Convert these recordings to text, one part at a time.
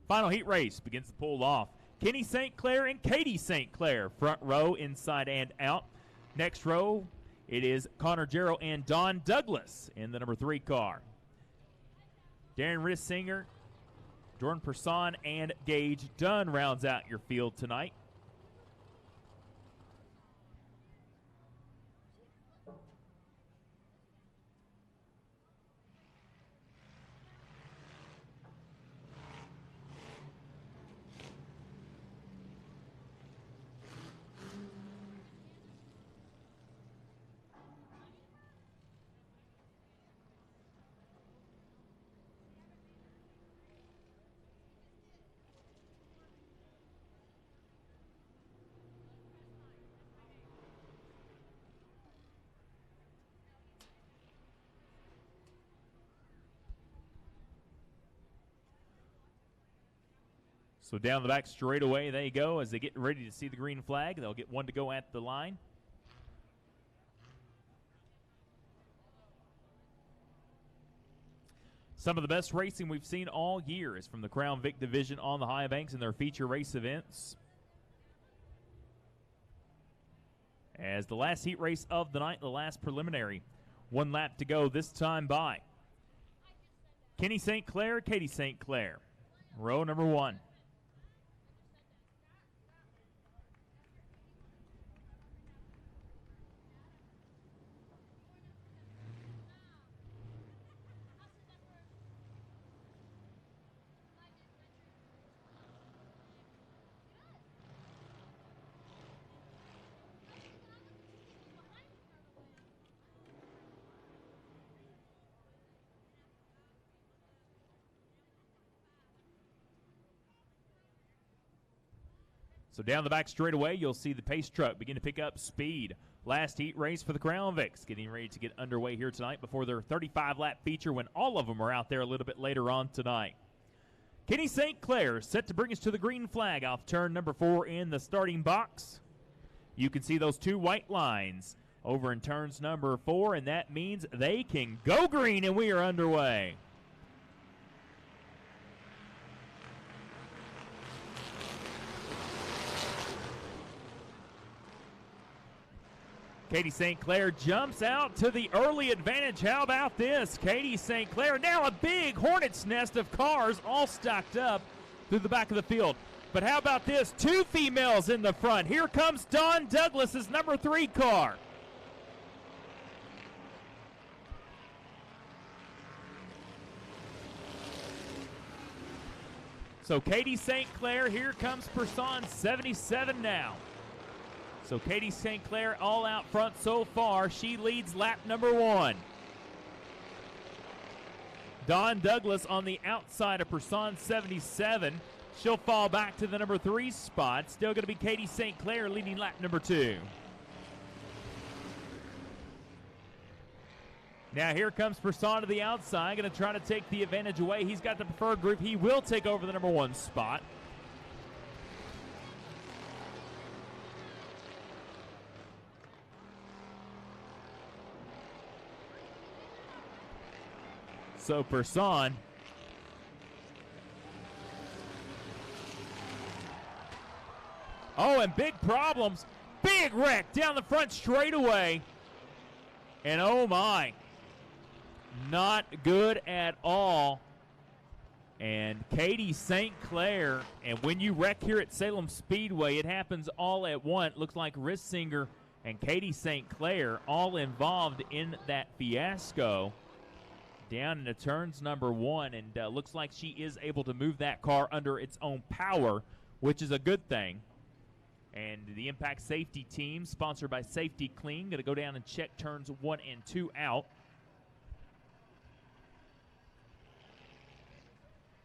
Final heat race begins to pull off. Kenny St. Clair and Katie St. Clair, front row, inside and out. Next row, it is Connor Jarrow and Don Douglas in the number 3 car. Darren Rissinger, Jordan Person, and Gage Dunn rounds out your field tonight. So down the back straightaway they go as they get ready to see the green flag. They'll get one to go at the line. Some of the best racing we've seen all year is from the Crown Vic division on the high banks in their feature race events. As the last heat race of the night, the last preliminary. 1 lap to go this time by Kenny St. Clair, Katie St. Clair. Row number 1. So down the back straightaway, you'll see the pace truck begin to pick up speed. Last heat race for the Crown Vics, getting ready to get underway here tonight before their 35-lap feature when all of them are out there a little bit later on tonight. Kenny St. Clair set to bring us to the green flag off turn number 4 in the starting box. You can see those 2 white lines over in turns number 4, and that means they can go green, and we are underway. Katie St. Clair jumps out to the early advantage. How about this? Katie St. Clair, now a big hornet's nest of cars all stacked up through the back of the field. But how about this? 2 females in the front. Here comes Don Douglas's number 3 car. So Katie St. Clair, here comes Person 77 now. So Katie St. Clair all out front so far. She leads lap number 1. Dawn Douglas on the outside of Person 77. She'll fall back to the number 3 spot. Still going to be Katie St. Clair leading lap number 2. Now here comes Person to the outside. Going to try to take the advantage away. He's got the preferred group. He will take over the number 1 spot. So Person and big problems. Big wreck down the front straightaway. And oh my, not good at all. And Katie St. Clair, and when you wreck here at Salem Speedway, it happens all at once. Looks like Rissinger and Katie St. Clair all involved in that fiasco. Down into turns number 1, and looks like she is able to move that car under its own power, which is a good thing. And the Impact Safety Team, sponsored by Safety Clean, going to go down and check turns 1 and 2 out.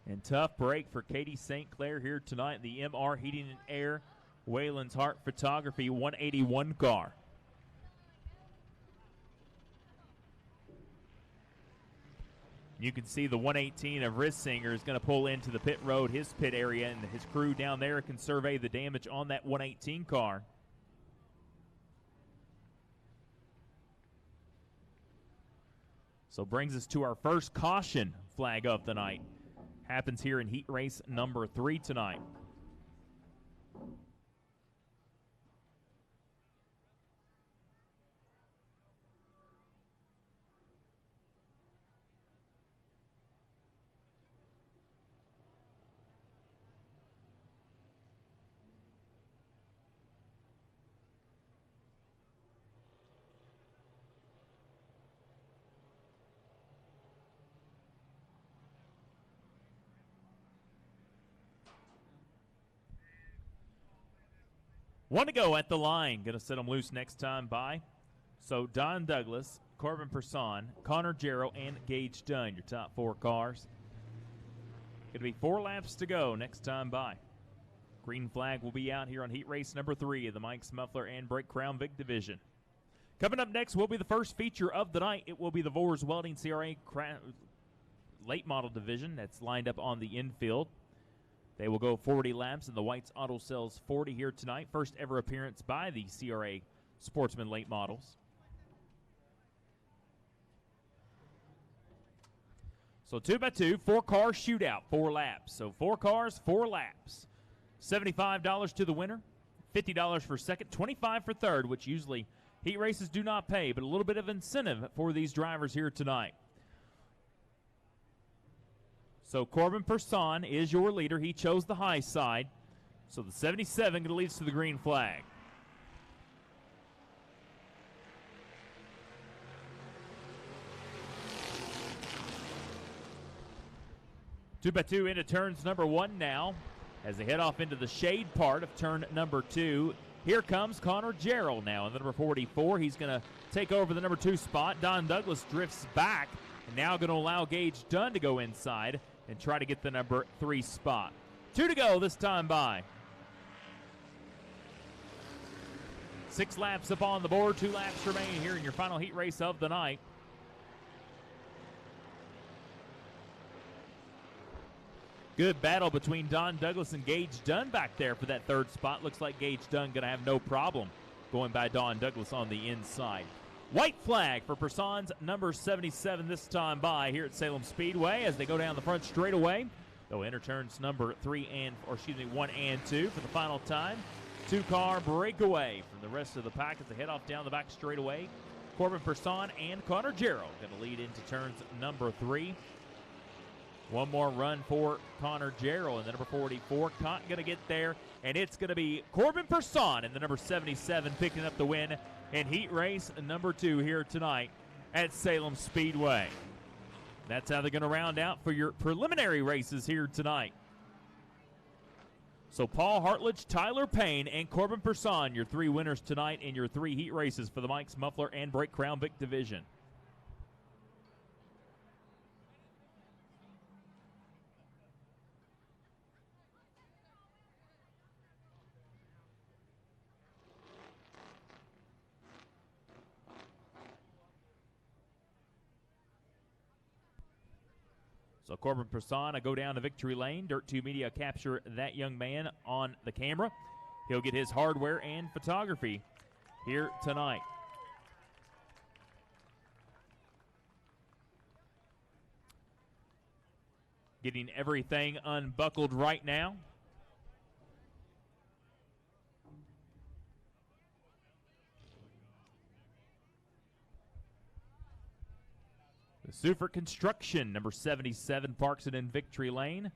And tough break for Katie St. Clair here tonight. The MR Heating and Air, Wayland's Hart Photography 181 car. You can see the 118 of Rissinger is going to pull into the pit road, his pit area, and his crew down there can survey the damage on that 118 car. So brings us to our first caution flag of the night. happens here in heat race number 3 tonight. One to go at the line. Going to set them loose next time by. So Don Douglas, Corbin Person, Connor Jarrell, and Gage Dunn, your top 4 cars. Going to be 4 laps to go next time by. Green flag will be out here on heat race number 3 of the Mike's Muffler and Brake Crown Vic division. Coming up next will be the first feature of the night. It will be the Vors Welding CRA late model division that's lined up on the infield. They will go 40 laps in the White's Auto Sales 40 here tonight. First ever appearance by the CRA Sportsman late models. So 2x2, 4-car shootout, 4 laps. So 4 cars, 4 laps. $75 to the winner, $50 for second, $25 for third, which usually heat races do not pay, but a little bit of incentive for these drivers here tonight. So Corbin Person is your leader. He chose the high side. So the 77 leads to the green flag. Two by two into turns number 1 now as they head off into the shade part of turn number 2. Here comes Connor Jarrell now in the number 44. He's going to take over the number 2 spot. Don Douglas drifts back and now going to allow Gage Dunn to go inside and try to get the number 3 spot. 2 to go this time by. 6 laps up on the board, 2 laps remain here in your final heat race of the night. Good battle between Don Douglas and Gage Dunn back there for that 3rd spot. Looks like Gage Dunn going to have no problem going by Don Douglas on the inside. White flag for Person's number 77 this time by here at Salem Speedway as they go down the front straightaway. They'll enter turns number 1 and 2 for the final time. 2-car breakaway from the rest of the pack as they head off down the back straightaway. Corbin Person and Connor Jarrell going to lead into turns number 3. One more run for Connor Jarrell in the number 44. Not going to get there, and it's going to be Corbin Person in the number 77 picking up the win in heat race number 2 here tonight at Salem Speedway. That's how they're going to round out for your preliminary races here tonight. So Paul Hartledge, Tyler Payne, and Corbin Person, your 3 winners tonight in your 3 heat races for the Mike's Muffler and Brake Crown Vic division. So Corbin Person, I go down to victory lane. Dirt 2 Media capture that young man on the camera. He'll get his hardware and photography here tonight. Getting everything unbuckled right now. Sufert Construction, number 77, parks it in victory lane.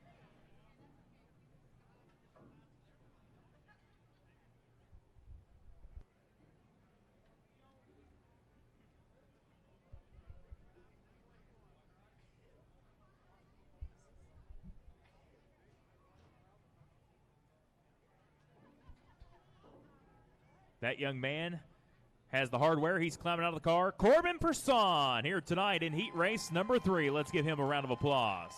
That young man has the hardware. He's climbing out of the car. Corbin Person here tonight in heat race number 3. Let's give him a round of applause.